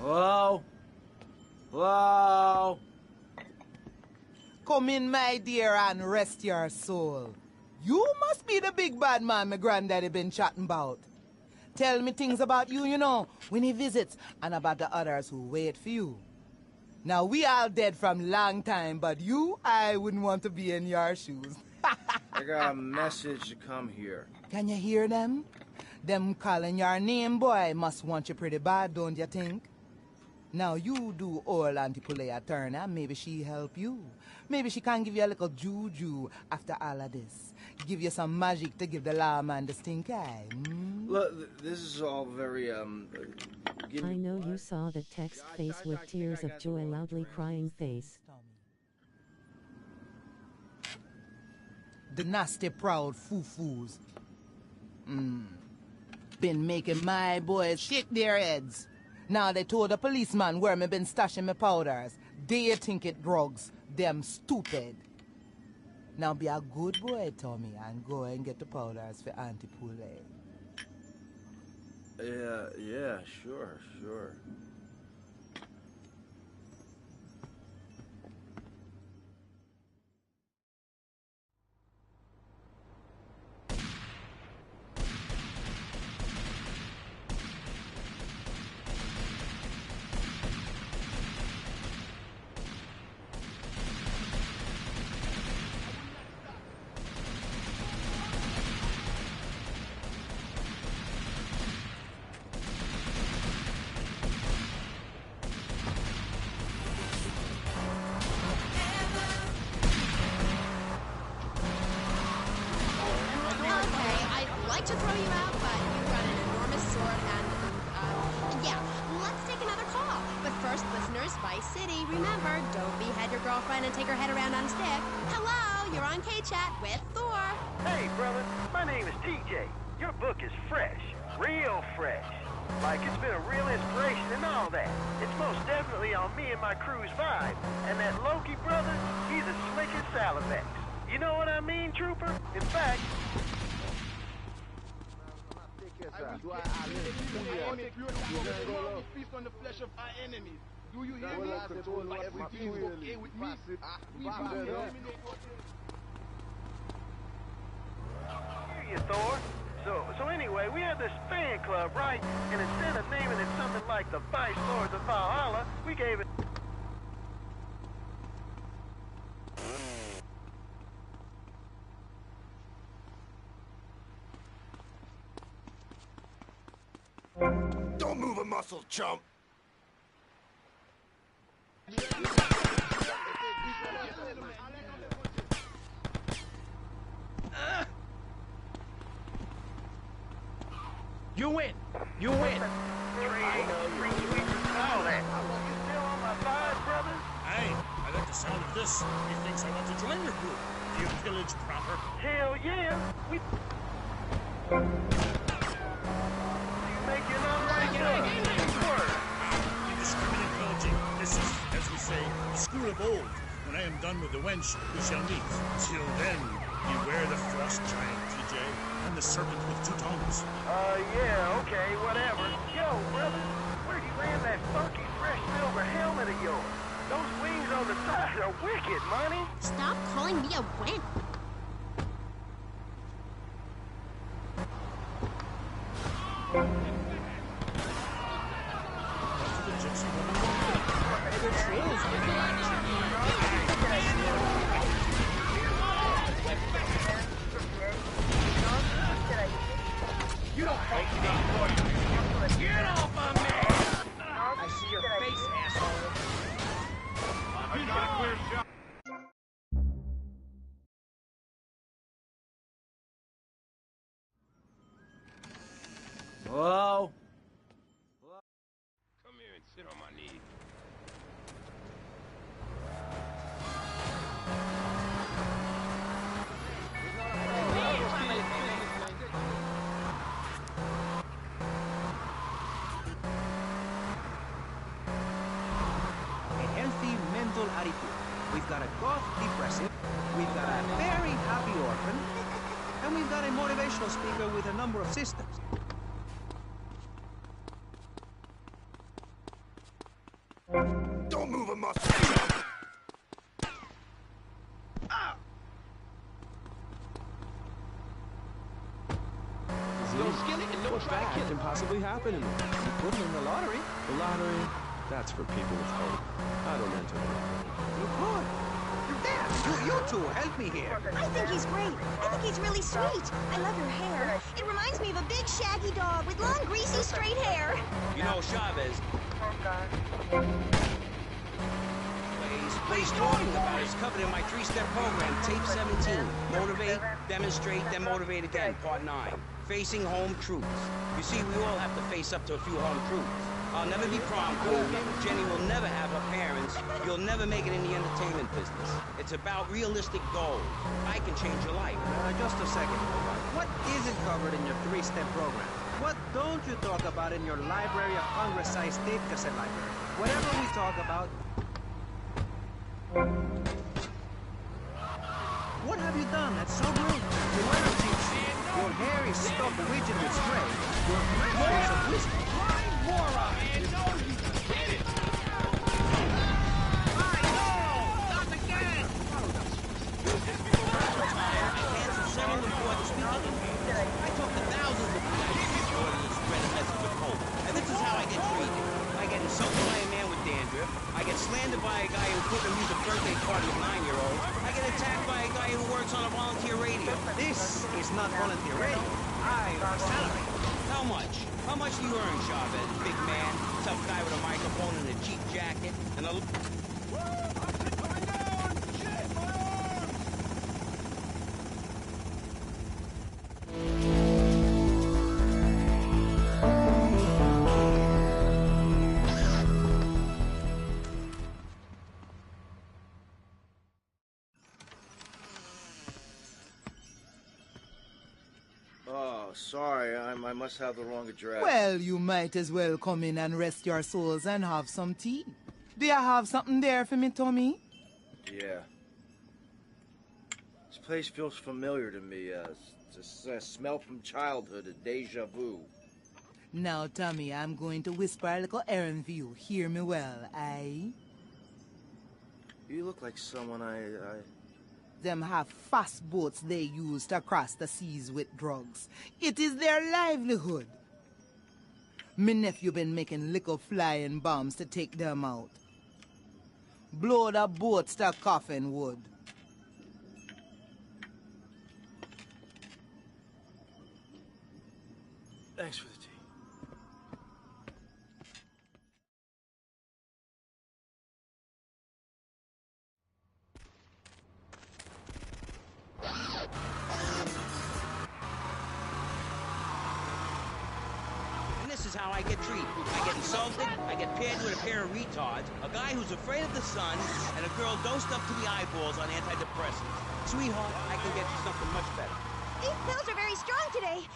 Hello? Hello? Come in, my dear, and rest your soul. You must be the big bad man my granddaddy been chatting about. Tell me things about you, you know, when he visits, and about the others who wait for you. Now, we all dead from long time, but you, I wouldn't want to be in your shoes. I got a message to come here. Can you hear them? Them calling your name, boy, must want you pretty bad, don't you think? Now, you do old Auntie Pulea turn, and maybe she help you. Maybe she can give you a little juju after all of this. Give you some magic to give the lawman the stink eye. Look, this is all very, I know you saw the text face with tears of joy loudly crying face. The nasty proud foo-foos. Been making my boys shake their heads. Now they told the policeman where me been stashing my powders. They think it drugs. Them stupid. Now be a good boy, Tommy, and go and get the powders for Auntie Poulet. Yeah, sure. To throw you out, but you've got an enormous sword and, yeah, let's take another call. But first, listeners, Vice City, remember, don't behead your girlfriend and take her head around on a stick. Hello, you're on K-Chat with Thor. Hey, brother, my name is TJ. Your book is fresh, real fresh. Like it's been a real inspiration and all that. It's most definitely on me and my crew's vibe. And that Loki brother, he's as slick as Salivex. You know what I mean, Trooper? In fact... feast on the flesh of our enemies. Do you hear me? Everything is okay with me. Hear you, Thor. So anyway, we had this fan club, right? And instead of naming it something like the Vice Lords of Valhalla, we gave it... Don't move a muscle, chump! You win! You win! I know you. All that. You still on my vibe, brother? Hey, I like the sound of this. He thinks I want to join your group. Do you pillage proper? Hell yeah! We... You make your own right Indiscriminate pillaging. This is, as we say, the school of old. When I am done with the wench, we shall meet. Till then, beware the frost giant, TJ, and the serpent with two tongues. Yeah, okay, whatever. Yo, brother, where'd you land that funky fresh silver helmet of yours? Those wings on the side are wicked, money. Stop calling me a wimp. You don't fight today, boy! Get off of me! I see your face, asshole! I got a clear shot! Hello? Come here and sit on my knee. Attitude. We've got a goth depressive, we've got a very happy orphan, and we've got a motivational speaker with a number of systems. skillet and no What try to bad kill can it. possibly happen in this? You could win the lottery. The lottery, that's for people with hope. I don't enter the lottery. You could. Dad, you two, help me here. I think he's great. I think he's really sweet. I love your hair. It reminds me of a big shaggy dog with long, greasy, straight hair. You know Chavez. What he's talking about is covered in my three-step program, Tape 17. Motivate, demonstrate, then motivate again, Part 9. Facing home truths. You see, we all have to face up to a few home truths. I'll never be prom queen. Jenny will never have her parents. You'll never make it in the entertainment business. It's about realistic goals. I can change your life. Just a second. What isn't covered in your three-step program? What don't you talk about in your Library of Congress-sized tape cassette library? Whatever we talk about... What have you done? That's so great. Your weather gypsy. Your hair is stuck rigid with spray. Your breath is a whiskey. Moron, man, no, you get it. Not again. I canceled several important speaking engagements. I talked to thousands of people in order to spread a message of hope. And this is how I get treated. I get insulted by a man with dandruff. I get slandered by a guy who couldn't amuse a birthday party of 9-year-olds. I get attacked by a guy who works on a volunteer radio. This is not volunteer radio. I earn a salary. How much? How much do you earn, Chavez? Big man, tough guy with a microphone and a cheap jacket, and a... Oh, sorry, I must have the wrong address. Well, you might as well come in and rest your souls and have some tea. Do you have something there for me, Tommy? Yeah. This place feels familiar to me. It's a smell from childhood, a deja vu. Now, Tommy, I'm going to whisper a little errand for you. Hear me well, aye? You look like someone Them have fast boats they use to cross the seas with drugs. It is their livelihood. Me nephew been making little flying bombs to take them out. Blow the boats to coffin wood. Thanks for the tea. And this is how I get treated. I get insulted, I get paired with a pair of retards, a guy who's afraid of the sun, and a girl dosed up to the eyeballs on antidepressants. Sweetheart, I can get you something much better. These pills are very strong today.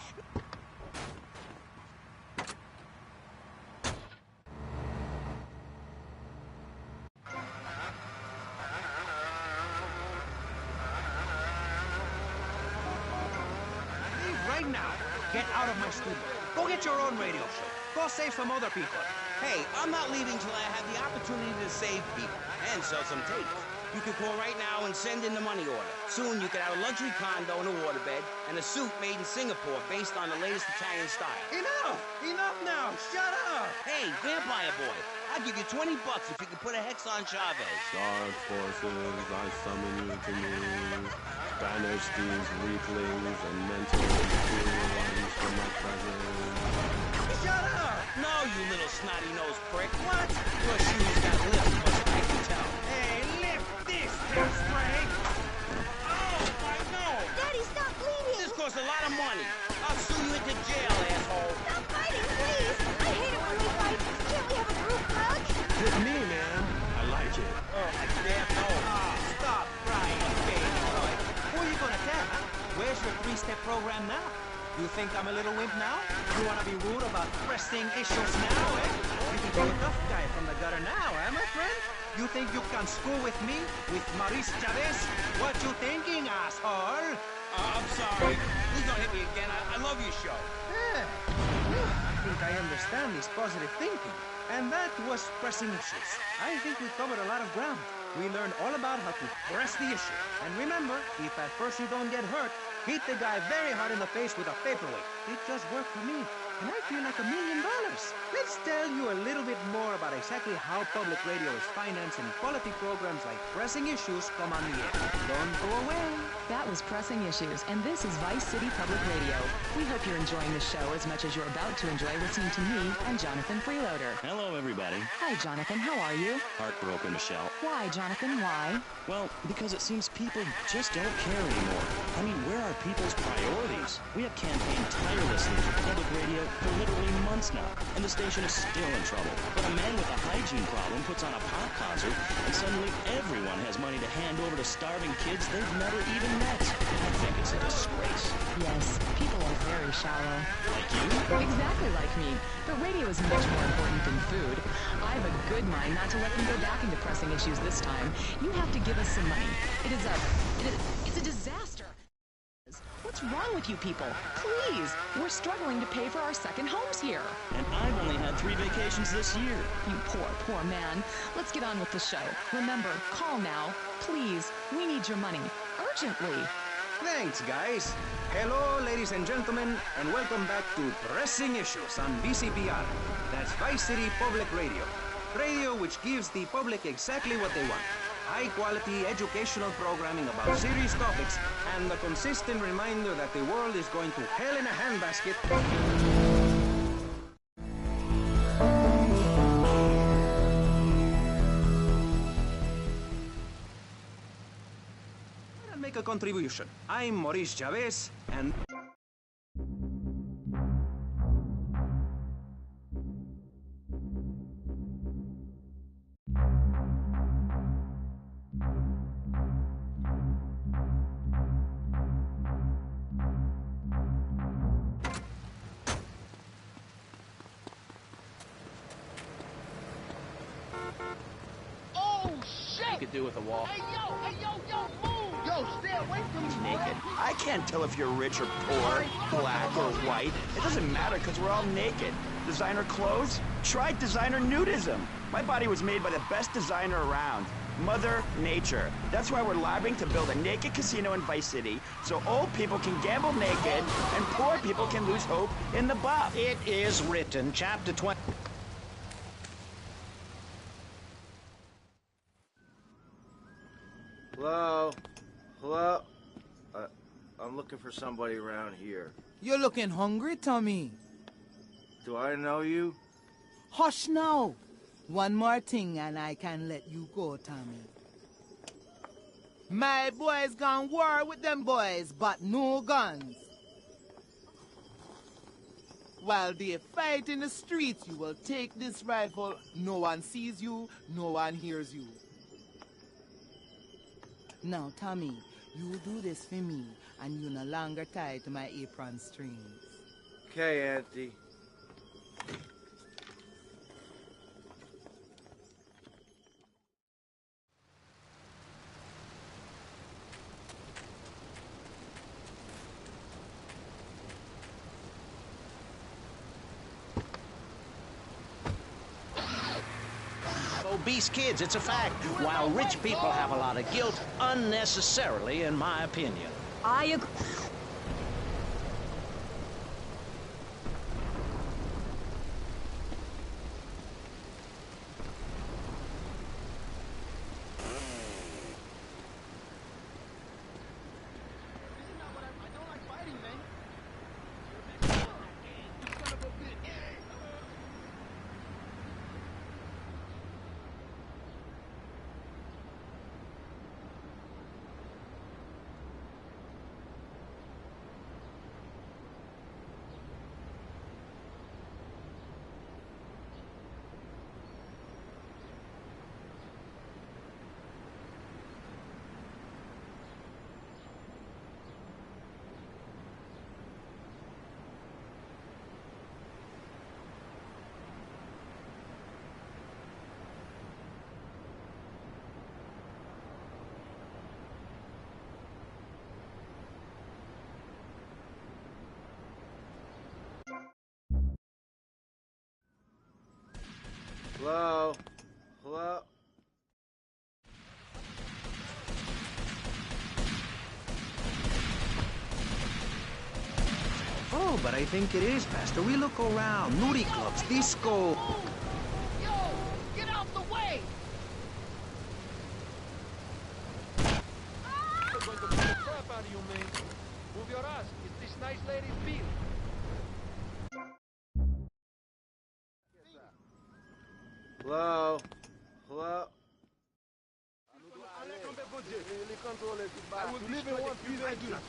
Leave right now. Get out of my studio. Go get your own radio show. Go save some other people. Hey, I'm not leaving till I have the opportunity to save people and sell some tapes. You can call right now and send in the money order. Soon you can have a luxury condo and a waterbed and a suit made in Singapore based on the latest Italian style. Enough! Enough now! Shut up! Hey, Vampire Boy, I'll give you $20 if you can put a hex on Chavez. Dark forces, I summon you to me. Banish these weaklings and mentally inferior ones from my presence. Shut up! No, you little snotty-nosed prick. What? Your shoes got lift, but I can tell. Hey, lift this, hairspray! Oh, my nose! Daddy, stop bleeding! This costs a lot of money. I'll sue you into jail, asshole. Stop fighting, please! I hate it when we fight. Can't we have a group hug? With me, man. I like it. Oh, my damn nose. Stop crying, baby boy. Who are you gonna tell, huh? Where's your three-step program now? You think I'm a little wimp now? You wanna be rude about pressing issues now, eh? You can be a tough guy from the gutter now, eh, my friend? You think you can school with me? With Maurice Chavez? What you thinking, asshole? I'm sorry. Please don't hit me again. I love your show. Yeah. I think I understand this positive thinking. And that was pressing issues. I think we covered a lot of ground. we learned all about how to press the issue. And remember, if at first you don't get hurt, hit the guy very hard in the face with a paperweight. It just worked for me, and I feel like $1 million. Let's tell you a little bit more about exactly how public radio is financing quality programs like Pressing Issues come on the air. Don't go away. That was Pressing Issues, and this is Vice City Public Radio. We hope you're enjoying the show as much as you're about to enjoy listening to me and Jonathan Freeloader. Hello, everybody. Hi, Jonathan. How are you? Heartbroken, Michelle. Why, Jonathan? Why? Well, because it seems people just don't care anymore. I mean, where are people's priorities? We have campaigned tirelessly for public radio for literally months now, and the station is still in trouble. But a man with a hygiene problem puts on a pop concert, and suddenly everyone has money to hand over to starving kids they've never even met. I think it's a disgrace. Yes, people are very shallow. Like you? Exactly like me. But radio is much more important than food. I have a good mind not to let them go back into Pressing Issues this time. You have to give us some money. It's a disaster. What's wrong with you people? Please, we're struggling to pay for our second homes here. And I've only had 3 vacations this year. You poor man. Let's get on with the show. Remember, call now. Please, we need your money. Urgently. Thanks, guys. Hello, ladies and gentlemen, and welcome back to Pressing Issues on VCPR. That's Vice City Public Radio. Radio which gives the public exactly what they want. High-quality educational programming about serious topics and the consistent reminder that the world is going to hell in a handbasket. I'll make a contribution. I'm Maurice Chavez, and... Do with a wall. Hey, yo, move! Yo, stay away from me, naked. I can't tell if you're rich or poor, black or white. It doesn't matter because we're all naked. Designer clothes? Try designer nudism. My body was made by the best designer around, Mother Nature. That's why we're lobbying to build a naked casino in Vice City so old people can gamble naked and poor people can lose hope in the buff. It is written, chapter 20. Hello? I'm looking for somebody around here. You're looking hungry, Tommy. Do I know you? Hush now. One more thing and I can let you go, Tommy. My boys gone war with them boys, but no guns. While they fight in the streets, you will take this rifle. No one sees you, no one hears you. Now, Tommy, you do this for me, and you no longer tied to my apron strings. Okay, Auntie. Obese kids, it's a fact. While rich people have a lot of guilt, unnecessarily, in my opinion. I agree. Hello? Hello? know, but I think it is, Pastor. We look around. Nudie clubs, disco. Yo! Get out the way! I'm going to beat the crap out of you, man. Move your ass. It's this nice lady's beat. Hello? Hello? I will live in one piece. I do not.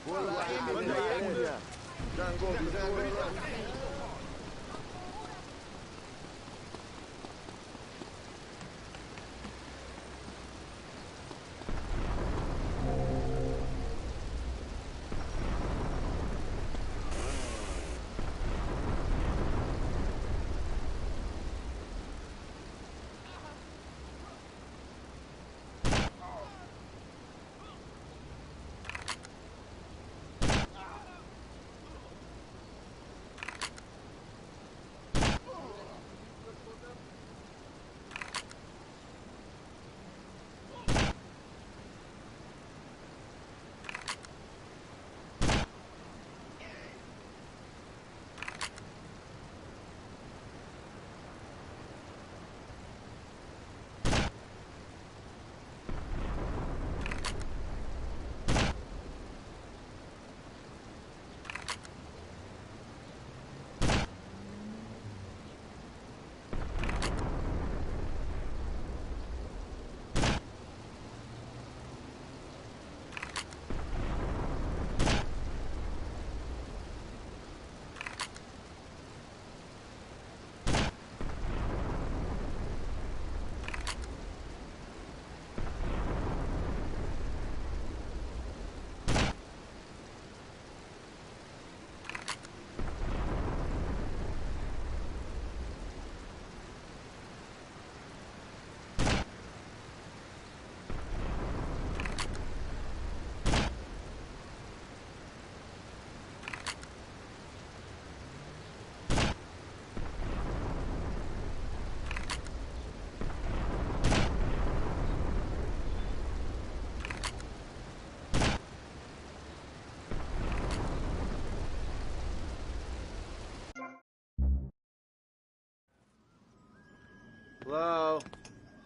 Hello?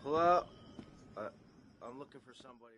Hello? I'm looking for somebody.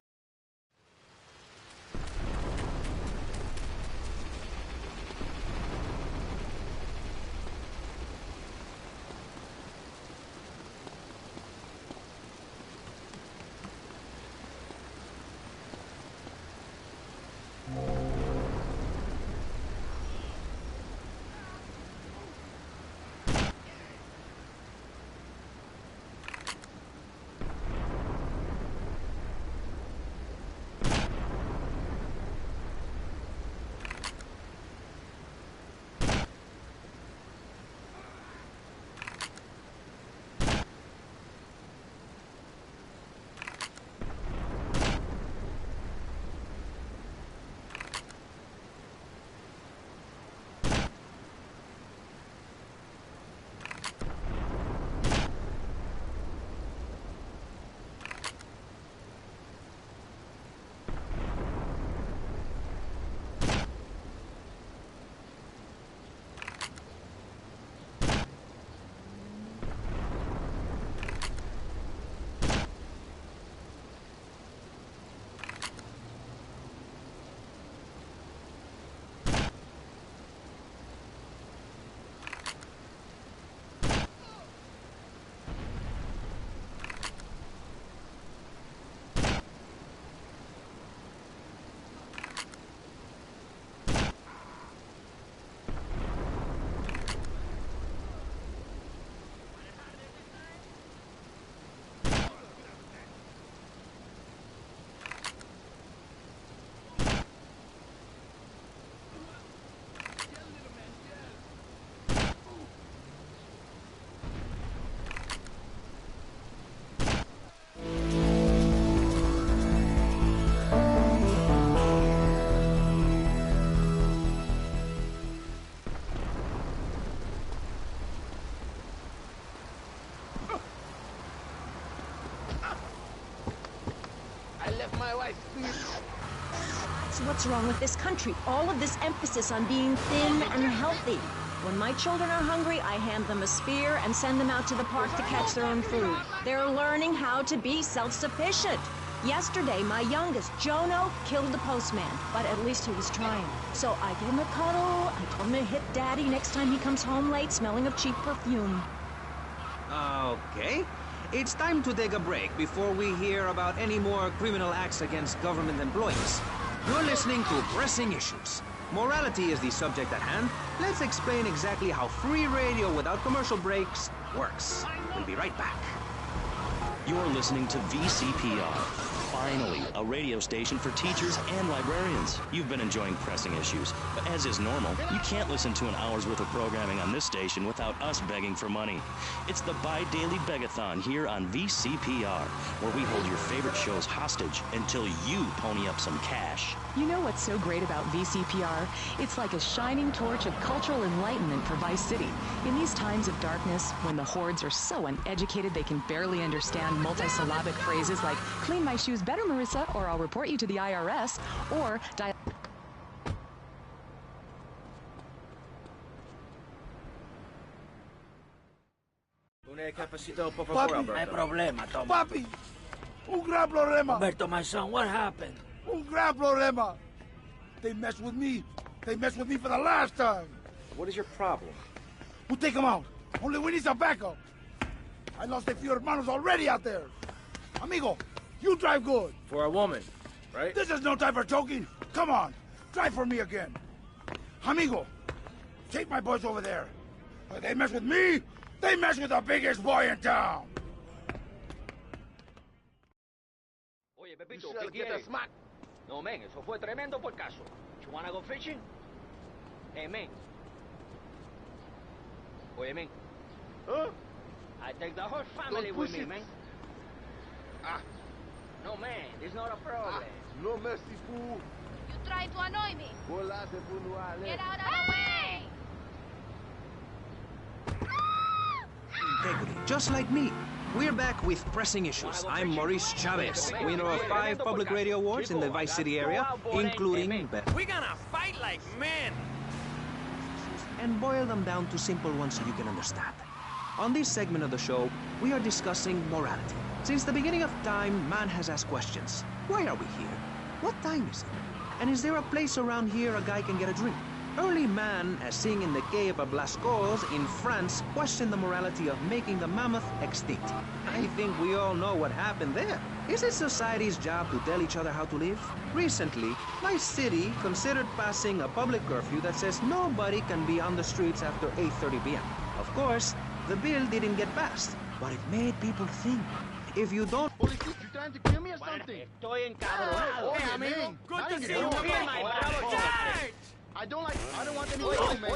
I left my wife, please. That's what's wrong with this country. All of this emphasis on being thin and healthy. When my children are hungry, I hand them a spear and send them out to the park to catch their own food. They're learning how to be self-sufficient. Yesterday, my youngest, Jono, killed the postman, but at least he was trying. So I gave him a cuddle, I told him to hit Daddy next time he comes home late smelling of cheap perfume. Okay. It's time to take a break before we hear about any more criminal acts against government employees. You're listening to Pressing Issues. Morality is the subject at hand. Let's explain exactly how free radio without commercial breaks works. We'll be right back. You're listening to VCPR. Finally, a radio station for teachers and librarians. You've been enjoying Pressing Issues, but as is normal, you can't listen to an hour's worth of programming on this station without us begging for money. It's the bi-daily begathon here on VCPR, where we hold your favorite shows hostage until you pony up some cash. You know what's so great about VCPR? It's like a shining torch of cultural enlightenment for Vice City. In these times of darkness, when the hordes are so uneducated they can barely understand multisyllabic phrases like, clean my shoes better, Marissa, or I'll report you to the IRS, or dial... Papi, hay problema, Tom. Papi, un gran problema. Roberto, my son, what happened? Un gran problema. They messed with me. They messed with me for the last time. What is your problem? We'll take them out. Only we need some backup. I lost a few hermanos already out there. Amigo, you drive good. For a woman, right? This is no time for joking. Come on, drive for me again. Amigo, take my boys over there. If they mess with me, they mess with the biggest boy in town. Oye, Pepito, ¿qué quieres? No, men, eso fue tremendo por caso. You wanna go fishing? Hey, men. Oye, men. Huh? I take the whole family with me, man. Ah. No, man, it's not a problem. No mercy, fool. You try to annoy me. Get out of the way! Integrity, just like me. We're back with Pressing Issues. I'm Maurice Chavez, winner of 5 public radio awards in the Vice City area, including... We're gonna fight like men! And boil them down to simple ones so you can understand. On this segment of the show, we are discussing morality. Since the beginning of time, man has asked questions. Why are we here? What time is it? And is there a place around here a guy can get a drink? Early man, as seen in the cave of Lascaux in France, questioned the morality of making the mammoth extinct. I think we all know what happened there. Is it society's job to tell each other how to live? Recently, my city considered passing a public curfew that says nobody can be on the streets after 8:30 p.m. Of course, the bill didn't get passed, but it made people think. If you don't... You trying to kill me or something? Estoy encabronado. Hey, amigo. Good to see you here, my brother. I don't want any problem, man.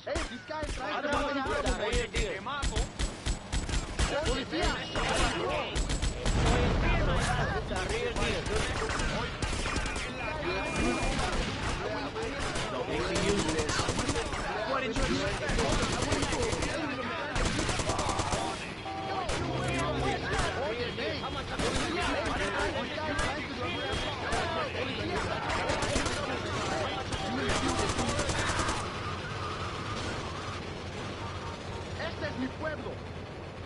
Hey, this guy is trying to want any problem. What did you Este es mi pueblo.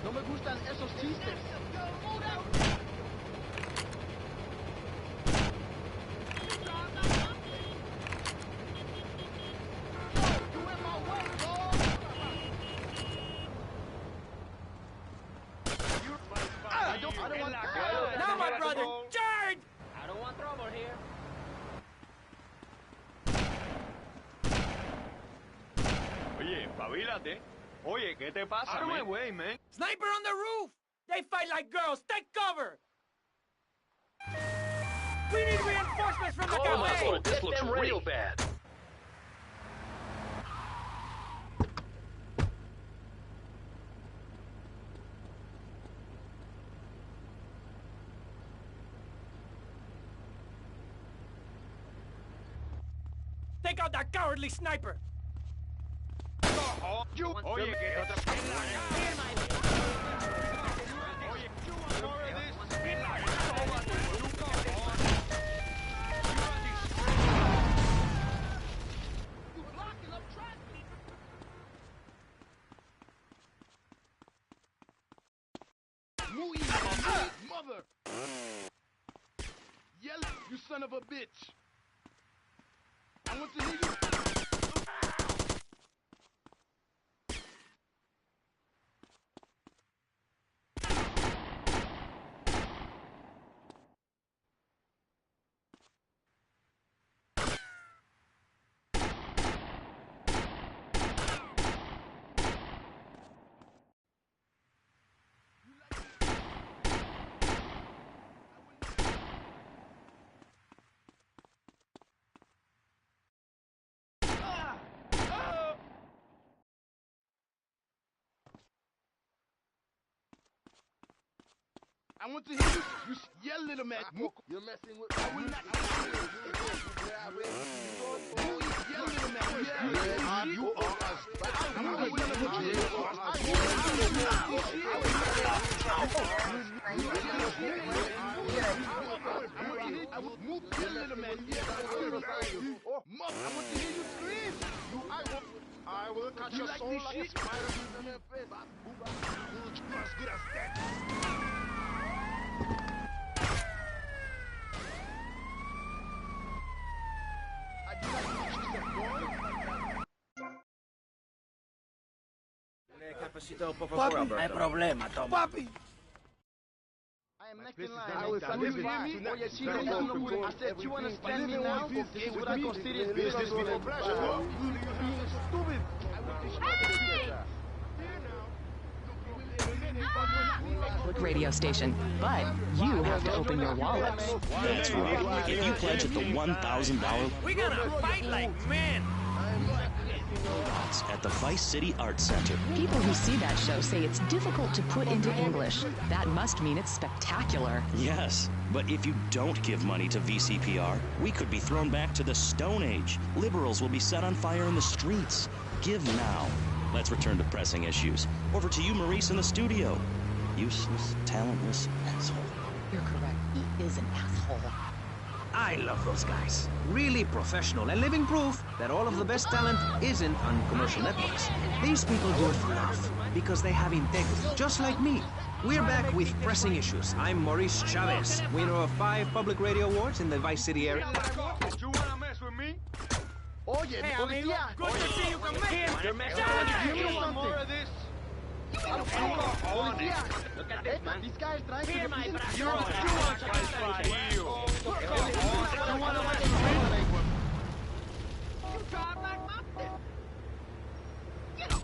No me gustan esos chistes. I don't want... Now, my brother, charge! I don't want trouble here. Oye, espabilate. Oye, ¿qué te pasa, Out of my way, man. Sniper on the roof! They fight like girls. Take cover! We need reinforcements from the cafe! This looks real bad. Take out that cowardly sniper! Oye, son of a bitch. I want to hear you. I want to hear you yell, little man. You're messing with. I will not. Yell, little man. You are a I will catch your soul like a spider. You're as good as that. Papi, hay problema, toma. Papi! I am next in line. I will stand with me. Oh, yeah, she don't know. I said, you understand me now? This is what I consider business before pleasure. You're being stupid. Public radio station, but you have to open your wallets. That's right. If you pledge at the $1,000, We're gonna fight like men. at the Vice City Arts Center. People who see that show say it's difficult to put into English. That must mean it's spectacular. Yes, but if you don't give money to VCPR, we could be thrown back to the Stone Age. Liberals will be set on fire in the streets. Give now. Let's return to pressing issues. Over to you, Maurice, in the studio. Useless, talentless asshole. You're correct. He is an asshole. I love those guys. Really professional and living proof that all of the best talent isn't on commercial networks. These people do it for love because they have integrity, just like me. We're back with Pressing Issues. I'm Maurice Chavez, winner of 5 public radio awards in the Vice City area. You wanna mess with me? Oh yeah, Hey, amigo, good to see you come back. You're messing with me. You want more of this? Look at this, man. These guys trying to Here, my defeat brother. you. You drive like my bitch. Get off.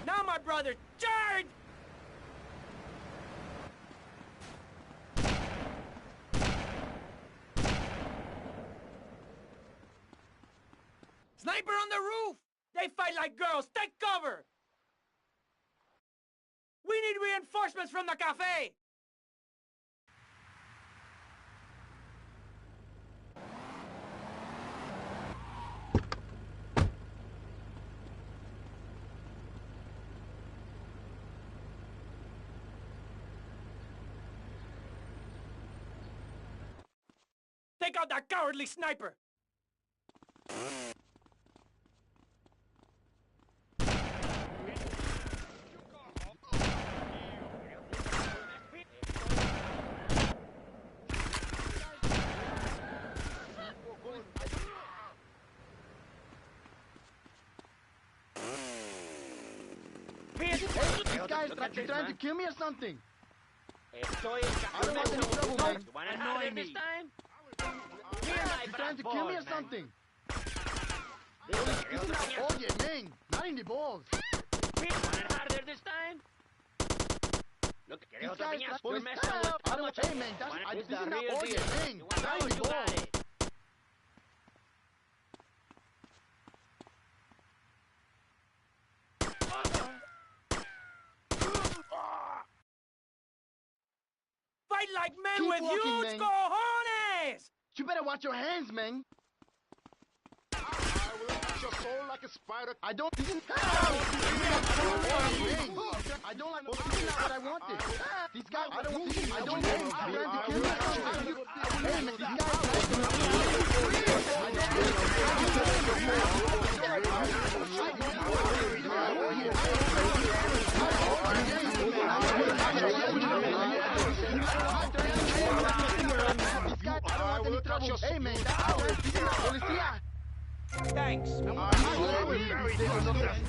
Now, my brother, charge! Sniper on the roof! They fight like girls! Take cover! We need reinforcements from the cafe! Take out that cowardly sniper! These guys trying to kill me or something? I don't want any trouble, man. You wanna annoy me? He's trying to kill me or something? This is not Oye, man. Not in the balls. Harder this time? Look, These guys you're messing with I don't, hey, man, this is not Oye, man. Not in the balls. Fight like men Keep with walking, huge man. cojones! You better watch your hands, man. I will catch your soul like a spider. I don't. This is I don't like. This is not what I wanted. These guys. I don't. I don't. Hey, he's trying to kill me. Hey, man, these guys. Hey, man, policía! Thanks.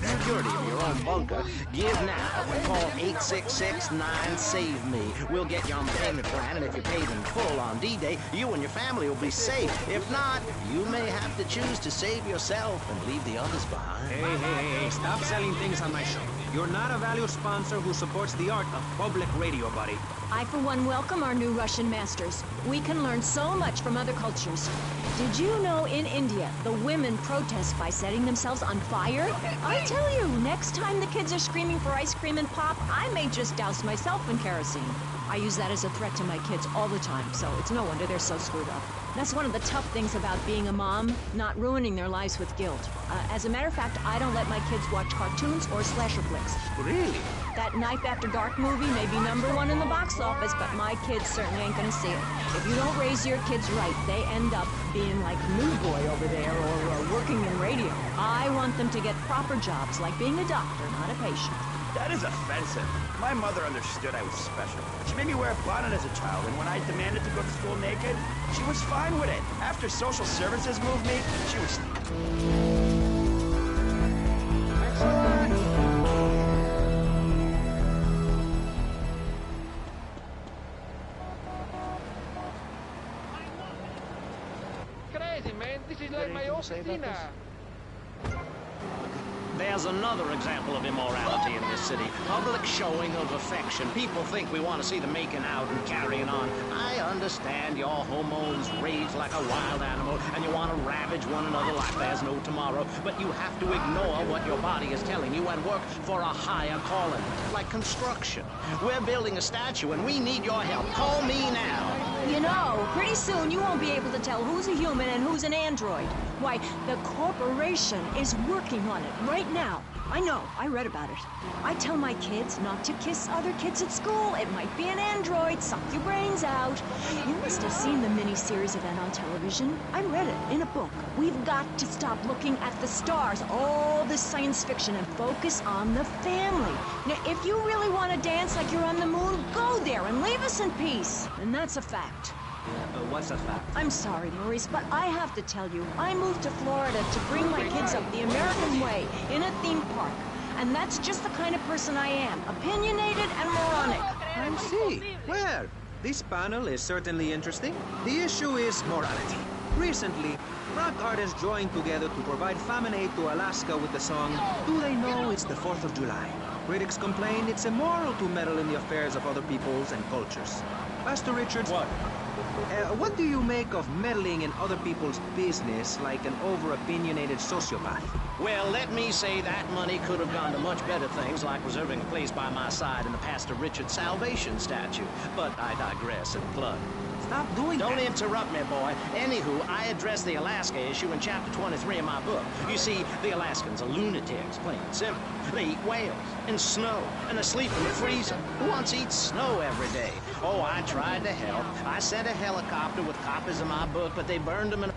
Security of your own bunker. Give now. Call 866-9-SAVE-ME. We'll get you on the payment plan, and if you're paid in full on D-Day, you and your family will be safe. If not, you may have to choose to save yourself and leave the others behind. Hey, stop selling things on my show. You're not a valued sponsor who supports the art of public radio, buddy. I, for one, welcome our new Russian masters. We can learn so much from other cultures. Did you know in India, the women protest by setting themselves on fire? I tell you, next time the kids are screaming for ice cream and pop, I may just douse myself in kerosene. I use that as a threat to my kids all the time, so it's no wonder they're so screwed up. That's one of the tough things about being a mom, not ruining their lives with guilt. As a matter of fact, I don't let my kids watch cartoons or slasher flicks. Really? That Knife After Dark movie may be #1 in the box office, but my kids certainly ain't gonna see it. If you don't raise your kids right, they end up being like New Boy over there or working in radio. I want them to get proper jobs, like being a doctor, not a patient. That is offensive. My mother understood I was special. She made me wear a bonnet as a child, and when I demanded to go to school naked, she was fine with it. After social services moved me, she was... Crazy, man. This is like my oficina. There's another example of immorality in this city. Public showing of affection. People think we want to see them making out and carrying on. I understand your hormones rage like a wild animal, and you want to ravage one another like there's no tomorrow, but you have to ignore what your body is telling you and work for a higher calling, like construction. We're building a statue, and we need your help. Call me now. You know, pretty soon you won't be able to tell who's a human and who's an android. Why, the corporation is working on it right now. I know, I read about it. I tell my kids not to kiss other kids at school. It might be an android, suck your brains out. You must have seen the mini-series event on television. I read it in a book. We've got to stop looking at the stars, all this science fiction, and focus on the family. Now, if you really want to dance like you're on the moon, go there and leave us in peace. And that's a fact. What's a fact? I'm sorry, Maurice, but I have to tell you, I moved to Florida to bring my kids up the American way in a theme park. And that's just the kind of person I am, opinionated and moronic. I see. Well, this panel is certainly interesting. The issue is morality. Recently, rock artists joined together to provide famine aid to Alaska with the song, Do They Know It's the 4th of July? Critics complain it's immoral to meddle in the affairs of other peoples and cultures. Pastor Richards, what do you make of meddling in other people's business like an over-opinionated sociopath? Well, let me say that money could have gone to much better things, like reserving a place by my side in the Pastor Richard Salvation statue. But I digress and plug. Stop doing that. Don't interrupt me, boy. Anywho, I address the Alaska issue in chapter 23 of my book. You see, the Alaskans are lunatics, plain and simple. They eat whales and snow, and they sleep in the freezer. Who wants to eat snow every day? Oh, I tried to help. I sent a helicopter with copies of my book, but they burned them in...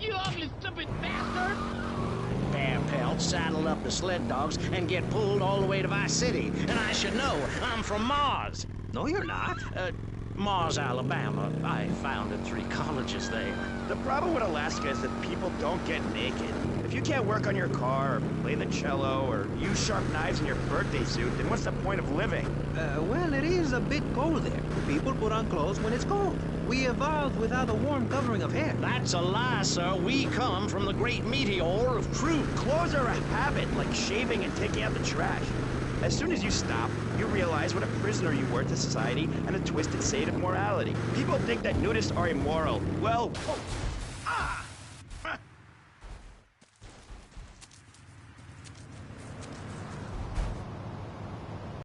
You ugly, stupid bastard! Bear pelts, saddle up the sled dogs, and get pulled all the way to Vice City. And I should know, I'm from Mars. No, you're not. Mars, Alabama. I founded 3 colleges there. The problem with Alaska is that people don't get naked. If you can't work on your car, or play the cello, or use sharp knives in your birthday suit, then what's the point of living? Well, it is a bit cold there. People put on clothes when it's cold. We evolved without a warm covering of hair. That's a lie, sir. We come from the great meteor of truth. Clothes are a habit, like shaving and taking out the trash. As soon as you stop, you realize what a prisoner you were to society and a twisted state of morality. People think that nudists are immoral. Well,